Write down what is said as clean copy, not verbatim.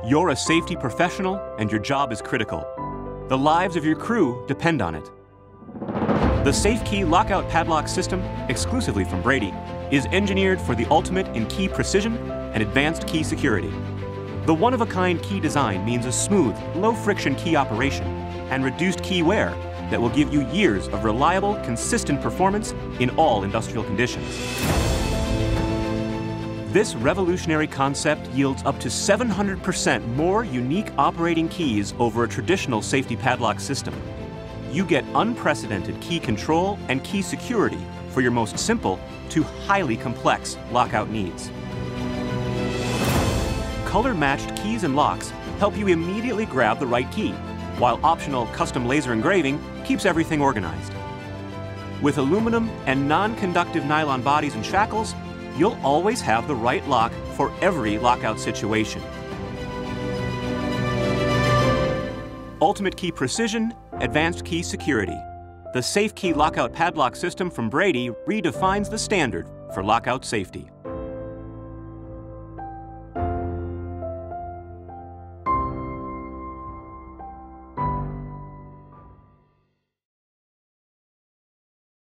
You're a safety professional and your job is critical. The lives of your crew depend on it. The SafeKey Lockout Padlock System, exclusively from Brady, is engineered for the ultimate in key precision and advanced key security. The one-of-a-kind key design means a smooth, low-friction key operation and reduced key wear that will give you years of reliable, consistent performance in all industrial conditions. This revolutionary concept yields up to 700% more unique operating keys over a traditional safety padlock system. You get unprecedented key control and key security for your most simple to highly complex lockout needs. Color-matched keys and locks help you immediately grab the right key, while optional custom laser engraving keeps everything organized. With aluminum and non-conductive nylon bodies and shackles, you'll always have the right lock for every lockout situation. Ultimate key precision, advanced key security. The SafeKey Lockout Padlock System from Brady redefines the standard for lockout safety.